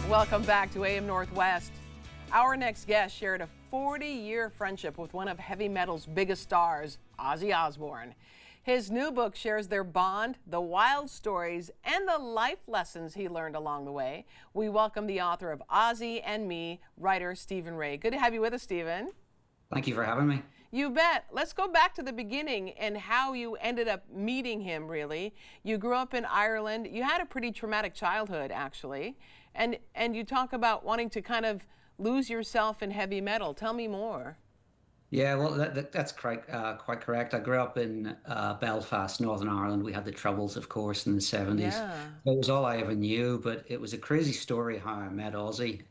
Welcome back to AM Northwest. Our next guest shared a 40-year friendship with one of heavy metal's biggest stars, Ozzy Osbourne. His new book shares their bond, the wild stories, and the life lessons he learned along the way. We welcome the author of Ozzy and Me, writer Stephen Ray. Good to have you with us, Stephen. Thank you for having me. You bet. Let's go back to the beginning and how you ended up meeting him, really. You grew up in Ireland. You had a pretty traumatic childhood, actually. And you talk about wanting to kind of lose yourself in heavy metal. Tell me more. Yeah, well, that's quite correct. I grew up in Belfast, Northern Ireland. We had the Troubles, of course, in the 70s. Yeah. That was all I ever knew, but it was a crazy story how I met Ozzy.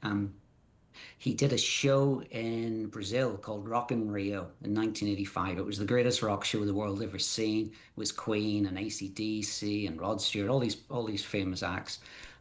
He did a show in Brazil called Rock in Rio in 1985. It was the greatest rock show the world ever seen. It was Queen and AC/DC and Rod Stewart, all these famous acts.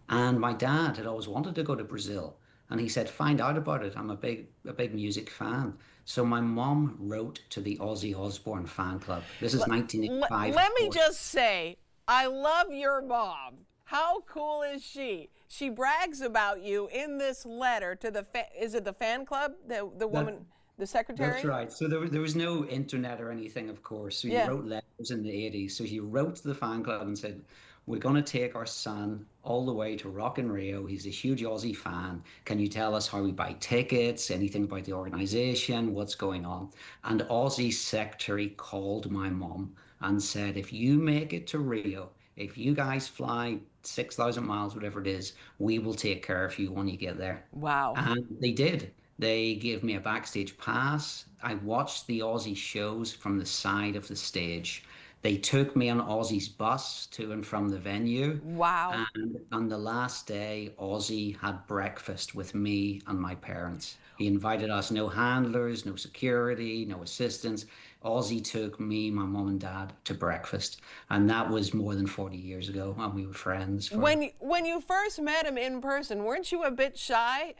And my dad had always wanted to go to Brazil, and he said, "Find out about it. I'm a big music fan." So my mom wrote to the Ozzy Osbourne fan club. This is 1985. Let me just say, I love your mom. How cool is she? She brags about you in this letter to is it the fan club? The woman, the secretary? That's right. So there was no internet or anything, of course. So he Yeah. wrote letters in the 80s. So he wrote to the fan club and said, "We're going to take our son all the way to Rock in Rio. He's a huge Aussie fan. Can you tell us how we buy tickets, anything about the organization, what's going on?" And Aussie's secretary called my mom and said, "If you make it to Rio, if you guys fly 6,000 miles, whatever it is, we will take care of you when you get there." Wow. And they did. They gave me a backstage pass. I watched the Aussie shows from the side of the stage. They took me on Aussie's bus to and from the venue. Wow. And on the last day, Ozzy had breakfast with me and my parents. He invited us, no handlers, no security, no assistants. Ozzy took me, my mom and dad to breakfast. And that was more than 40 years ago. And we were friends for. When you first met him in person, weren't you a bit shy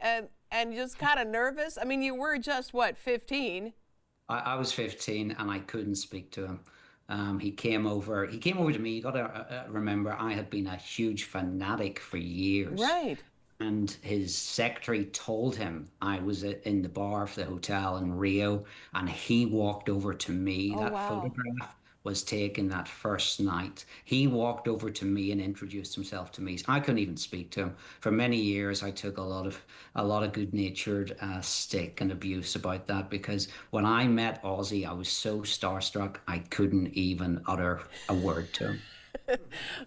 and just kind of nervous? I mean, you were just, what, 15? I was 15 and I couldn't speak to him. He came over. He came over to me. You got to remember, I had been a huge fanatic for years. Right. And his secretary told him I was in the bar of the hotel in Rio, and he walked over to me. Oh, That wow. photograph was taken that first night. He walked over to me and introduced himself to me. I couldn't even speak to him. For many years, I took a lot of good-natured stick and abuse about that because when I met Ozzy, I was so starstruck I couldn't even utter a word to him.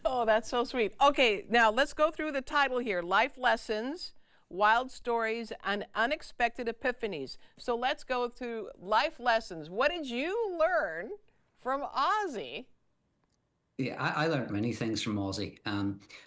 Oh, that's so sweet. Okay, now let's go through the title here. Life Lessons, Wild Stories, and Unexpected Epiphanies. So let's go through life lessons. What did you learn from Ozzy? Yeah, I learned many things from Ozzy.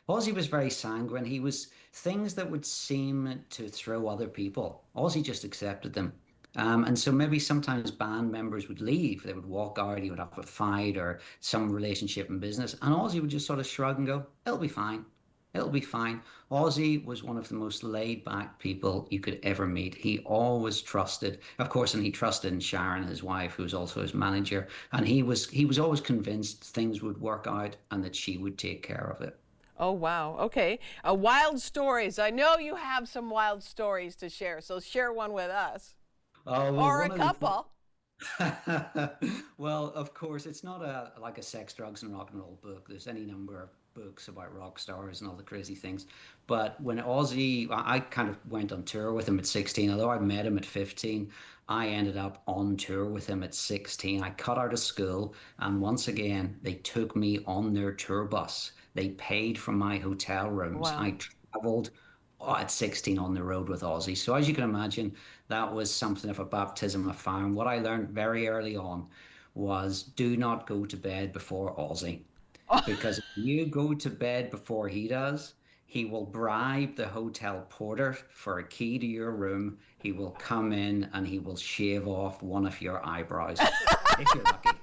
Ozzy was very sanguine. He was things that would seem to throw other people. Ozzy just accepted them. And so maybe sometimes band members would leave. They would walk out, he would have a fight or some relationship in business. And Ozzy would just sort of shrug and go, "It'll be fine. It'll be fine." Ozzy was one of the most laid back people you could ever meet. He always trusted, of course, and he trusted in Sharon, his wife, who was also his manager. And he was always convinced things would work out and that she would take care of it. Oh, wow. Okay. Wild stories. I know you have some wild stories to share, so share one with us. Oh, well, Or a one of the couple. Well, of course, it's not like a sex, drugs, and rock and roll book. There's any number of books about rock stars and all the crazy things. But when Ozzy, I kind of went on tour with him at 16, although I met him at 15. I ended up on tour with him at 16. I cut out of school, and once again, they took me on their tour bus. They paid for my hotel rooms. Wow. I traveled at 16 on the road with Ozzy. So as you can imagine, that was something of a baptism of fire. And what I learned very early on was do not go to bed before Ozzy. Because if you go to bed before he does, he will bribe the hotel porter for a key to your room. He will come in and he will shave off one of your eyebrows, if you're lucky.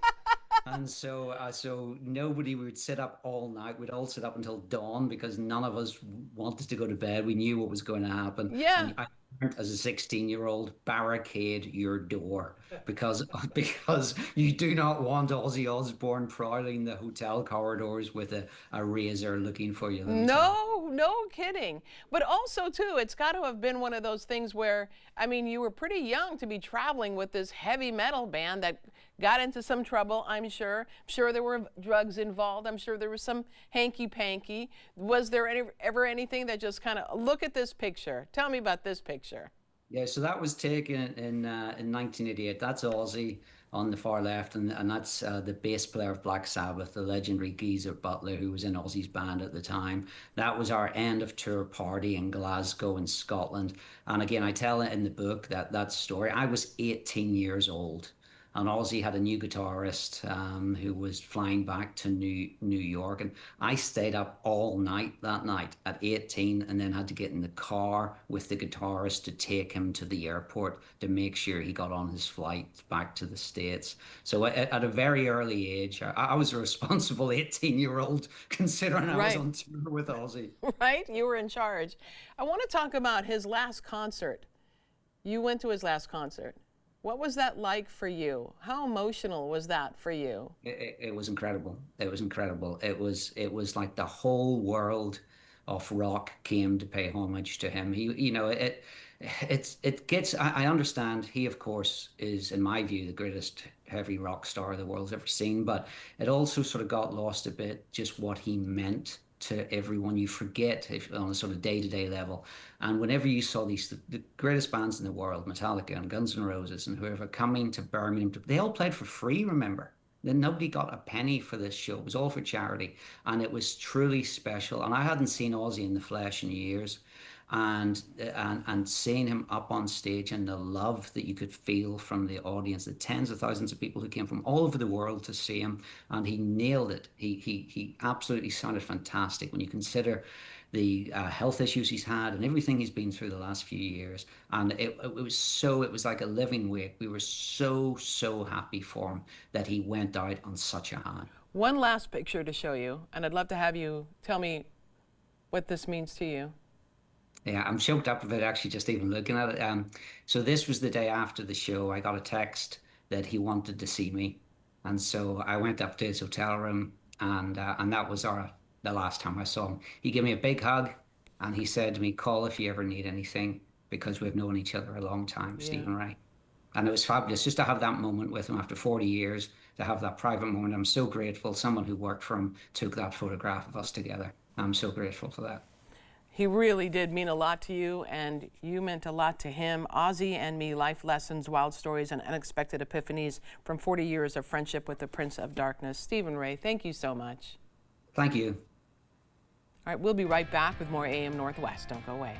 And so nobody would sit up all night. We'd all sit up until dawn because none of us wanted to go to bed. We knew what was going to happen. Yeah. And I learned as a 16-year-old, barricade your door because because you do not want Ozzy Osbourne prowling the hotel corridors with a razor looking for you, let me tell you. No, no kidding. But also, too, it's got to have been one of those things where, I mean, you were pretty young to be traveling with this heavy metal band that got into some trouble, I'm sure. I'm sure there were drugs involved. I'm sure there was some hanky panky. Was there ever anything that just kind of, look at this picture? Tell me about this picture. Yeah, so that was taken in 1988. That's Ozzy on the far left, and that's the bass player of Black Sabbath, the legendary Geezer Butler, who was in Ozzy's band at the time. That was our end of tour party in Glasgow in Scotland. And again, I tell it in the book that story. I was 18 years old. And Ozzy had a new guitarist who was flying back to New York, and I stayed up all night that night at 18, and then had to get in the car with the guitarist to take him to the airport to make sure he got on his flight back to the States. So at a very early age, I was a responsible 18-year-old considering I was Right, on tour with Ozzy. right? You were in charge. I want to talk about his last concert. You went to his last concert. What was that like for you? How emotional was that for you? It was incredible. It was incredible. It was like the whole world of rock came to pay homage to him. It gets. I understand. He, of course, is in my view the greatest heavy rock star the world's ever seen. But it also sort of got lost a bit just what he meant to everyone. You forget if on a sort of day-to-day level. And whenever you saw the greatest bands in the world, Metallica and Guns N' Roses and whoever coming to Birmingham, they all played for free, remember? Then nobody got a penny for this show. It was all for charity. And it was truly special. And I hadn't seen Ozzy in the flesh in years. And seeing him up on stage and the love that you could feel from the audience, the tens of thousands of people who came from all over the world to see him, and he nailed it. He absolutely sounded fantastic when you consider the health issues he's had and everything he's been through the last few years. And it was like a living wake. We were so happy for him that he went out on such a high. One last picture to show you, and I'd love to have you tell me what this means to you. Yeah, I'm choked up a bit actually just even looking at it. So this was the day after the show. I got a text that he wanted to see me, and so I went up to his hotel room, and that was the last time I saw him. He gave me a big hug, and he said to me, "Call if you ever need anything, because we've known each other a long time, Yeah. Stephen Ray." And it was fabulous just to have that moment with him after 40 years, to have that private moment. I'm so grateful. Someone who worked for him took that photograph of us together. I'm so grateful for that. He really did mean a lot to you, and you meant a lot to him. Ozzy and Me, Life Lessons, Wild Stories, and Unexpected Epiphanies from 40 Years of Friendship with the Prince of Darkness. Stephen Ray, thank you so much. Thank you. All right, we'll be right back with more AM Northwest. Don't go away.